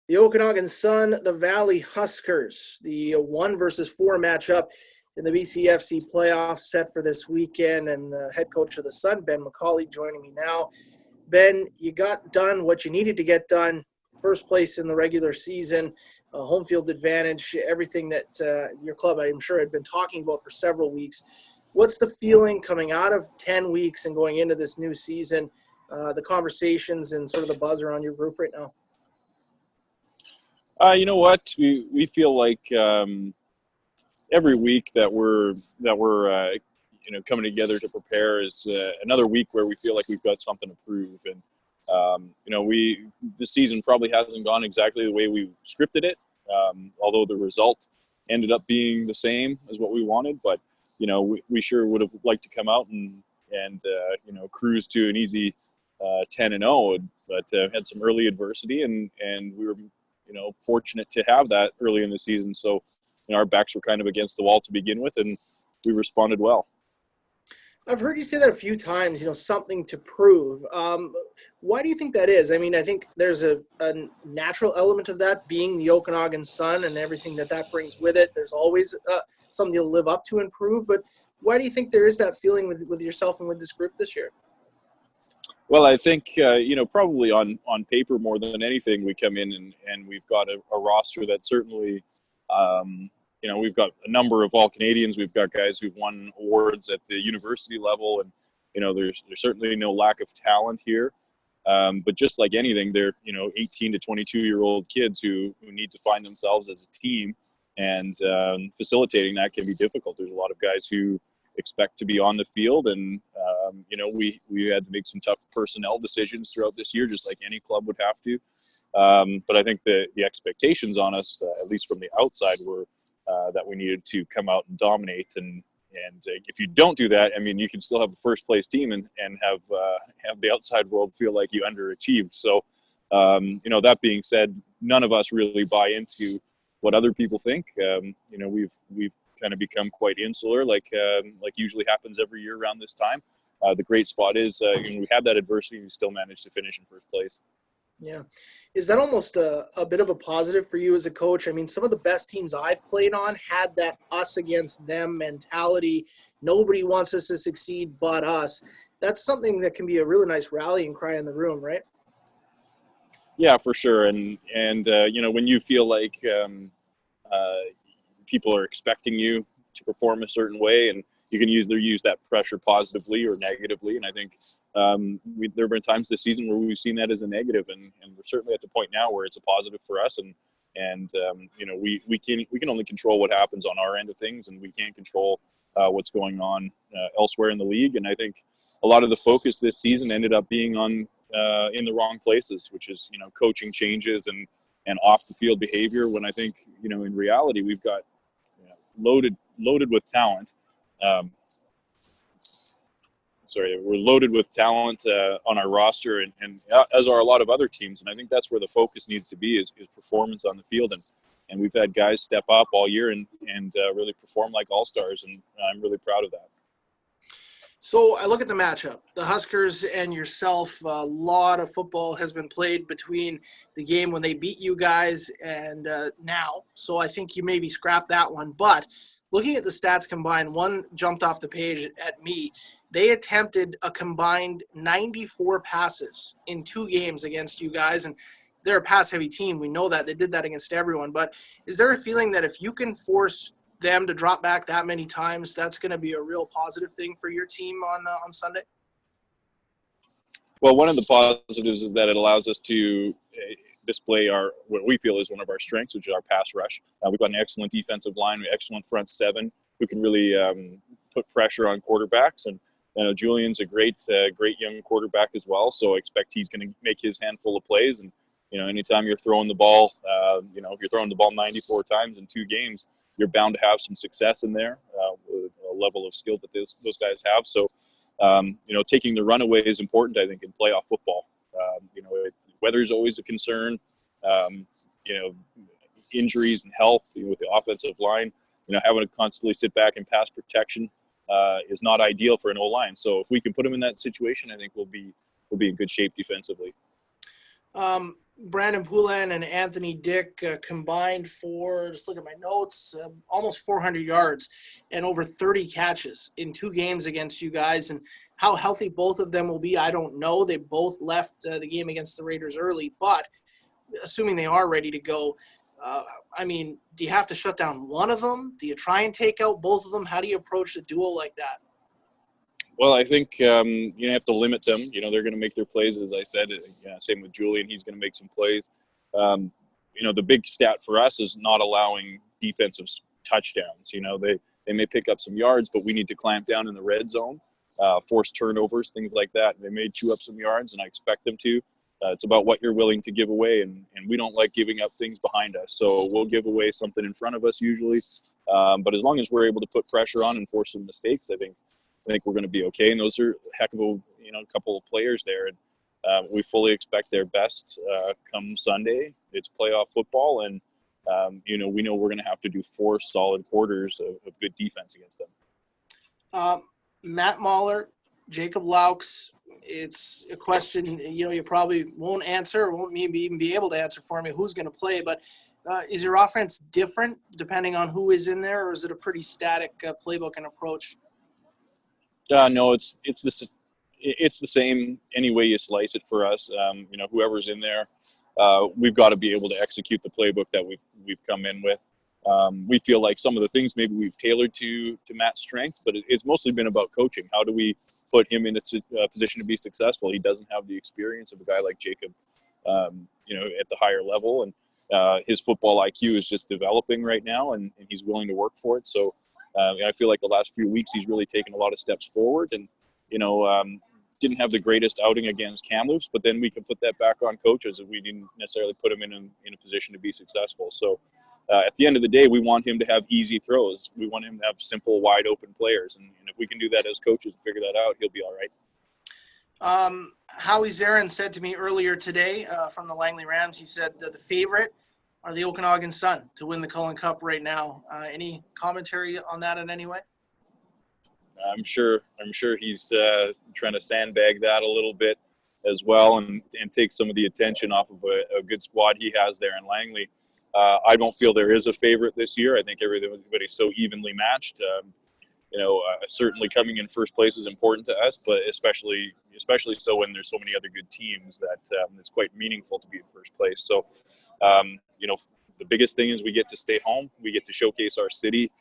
The Okanagan Sun, the Valley Huskers, the 1-4 matchup in the BCFC playoffs set for this weekend, and the head coach of the Sun, Ben McCauley, joining me now. Ben, you got done what you needed to get done. First place in the regular season, home field advantage, everything that your club, I'm sure, had been talking about for several weeks. What's the feeling coming out of 10 weeks and going into this new season, the conversations and sort of the buzz around your group right now? You know what? We feel like every week that we're coming together to prepare is another week where we feel like we've got something to prove. And the season probably hasn't gone exactly the way we scripted it, although the result ended up being the same as what we wanted. But we sure would have liked to come out and cruise to an easy 10-0, but had some early adversity, and we were fortunate to have that early in the season. So our backs were kind of against the wall to begin with, and we responded well. I've heard you say that a few times, something to prove. Why do you think that is? I mean, I think there's a natural element of that being the Okanagan Sun and everything that brings with it. There's always something to live up to and prove. But why do you think there is that feeling with yourself and with this group this year? Well, I think, probably on paper more than anything, we come in and we've got a roster that certainly, we've got a number of All-Canadians. We've got guys who've won awards at the university level, and, there's certainly no lack of talent here. But just like anything, they're, 18 to 22-year-old kids who need to find themselves as a team, and facilitating that can be difficult. There's a lot of guys who expect to be on the field, and we had to make some tough personnel decisions throughout this year, just like any club would have to. But I think the expectations on us, at least from the outside, were that we needed to come out and dominate. And if you don't do that, I mean, you can still have a first place team and have the outside world feel like you underachieved. So that being said, none of us really buy into what other people think. We've kind of become quite insular, like usually happens every year around this time. The great spot is we have that adversity and we still manage to finish in first place. Yeah. Is that almost a bit of a positive for you as a coach? I mean, some of the best teams I've played on had that us against them mentality. Nobody wants us to succeed but us. That's something that can be a really nice rallying cry in the room, right? Yeah, for sure. And when you feel like people are expecting you to perform a certain way, and you can either use that pressure positively or negatively. And I think there have been times this season where we've seen that as a negative, and we're certainly at the point now where it's a positive for us. And we can only control what happens on our end of things, and we can't control what's going on elsewhere in the league. And I think a lot of the focus this season ended up being on in the wrong places, which is coaching changes and off the field behavior. When I think in reality we've got loaded with talent. We're loaded with talent on our roster, and as are a lot of other teams. And I think that's where the focus needs to be is performance on the field. And we've had guys step up all year and really perform like all-stars, and I'm really proud of that. So I look at the matchup, the Huskers and yourself. A lot of football has been played between the game when they beat you guys and now. So I think you maybe scrap that one. But looking at the stats combined, one jumped off the page at me. They attempted a combined 94 passes in 2 games against you guys. And they're a pass-heavy team. We know that. They did that against everyone. But is there a feeling that if you can force them to drop back that many times, that's going to be a real positive thing for your team on Sunday? Well, one of the positives is that it allows us to display what we feel is one of our strengths, which is our pass rush. We've got an excellent defensive line, an excellent front seven who can really put pressure on quarterbacks. And Julian's a great young quarterback as well, so I expect he's going to make his handful of plays. And anytime you're throwing the ball, if you're throwing the ball 94 times in 2 games, you're bound to have some success in there with a level of skill that those guys have. So, taking the runaway is important, I think, in playoff football. Weather's always a concern. Injuries and health with the offensive line. Having to constantly sit back in pass protection is not ideal for an O-line. So if we can put them in that situation, I think we'll be in good shape defensively. Brandon Poulin and Anthony Dick combined for, just look at my notes, almost 400 yards and over 30 catches in 2 games against you guys. And how healthy both of them will be, I don't know. They both left the game against the Raiders early, but assuming they are ready to go, I mean, do you have to shut down one of them? Do you try and take out both of them? How do you approach a duo like that? Well, I think you have to limit them. They're going to make their plays, as I said. Same with Julian; he's going to make some plays. The big stat for us is not allowing defensive touchdowns. They may pick up some yards, but we need to clamp down in the red zone, force turnovers, things like that. They may chew up some yards, and I expect them to. It's about what you're willing to give away, and we don't like giving up things behind us. So we'll give away something in front of us usually. But as long as we're able to put pressure on and force some mistakes, I think we're going to be okay. And those are a heck of a couple of players there. And we fully expect their best come Sunday. It's playoff football, and we know we're going to have to do 4 solid quarters of good defense against them. Matt Mahler, Jacob Laux. It's a question you probably won't answer, or won't maybe even be able to answer for me. Who's going to play? But is your offense different depending on who is in there, or is it a pretty static playbook and approach? No, it's the same any way you slice it for us. Whoever's in there, we've got to be able to execute the playbook that we've come in with. We feel like some of the things maybe we've tailored to Matt's strength, but it's mostly been about coaching. How do we put him in a position to be successful? He doesn't have the experience of a guy like Jacob, at the higher level, and his football IQ is just developing right now, and he's willing to work for it. So I feel like the last few weeks he's really taken a lot of steps forward, and didn't have the greatest outing against Kamloops, but then we can put that back on coaches if we didn't necessarily put him in a position to be successful. So at the end of the day, we want him to have easy throws. We want him to have simple, wide open players, and if we can do that as coaches and figure that out, he'll be all right. Howie Zarin said to me earlier today from the Langley Rams, he said that the favorite are the Okanagan Sun to win the Cullen Cup right now. Any commentary on that in any way? I'm sure he's trying to sandbag that a little bit as well, and take some of the attention off of a good squad he has there in Langley. I don't feel there is a favorite this year. I think everybody's so evenly matched. Certainly coming in first place is important to us, but especially so when there's so many other good teams that it's quite meaningful to be in first place. So, the biggest thing is we get to stay home. We get to showcase our city.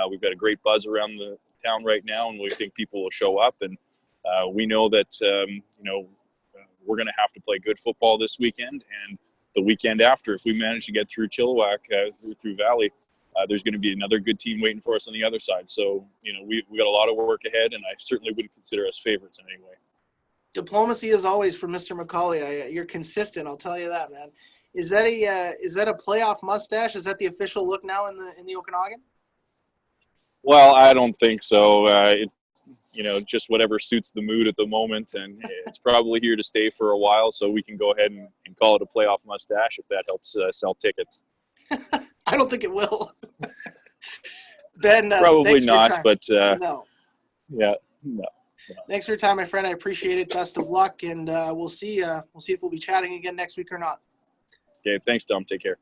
We've got a great buzz around the town right now, and we think people will show up. And we know that, we're going to have to play good football this weekend and the weekend after. If we manage to get through Chilliwack, through Valley, there's going to be another good team waiting for us on the other side. So, we got a lot of work ahead, and I certainly wouldn't consider us favorites in any way. Diplomacy is always from Mr. McCauley. You're consistent, I'll tell you that, man. Is that a playoff mustache? Is that the official look now in the Okanagan? Well, I don't think so. Just whatever suits the mood at the moment, and it's probably here to stay for a while, so we can go ahead and call it a playoff mustache if that helps sell tickets. I don't think it will. Ben, probably not, but no. Yeah, no. Thanks for your time, my friend. I appreciate it. Best of luck, and we'll see if we'll be chatting again next week or not. Okay, thanks, Tom. Take care.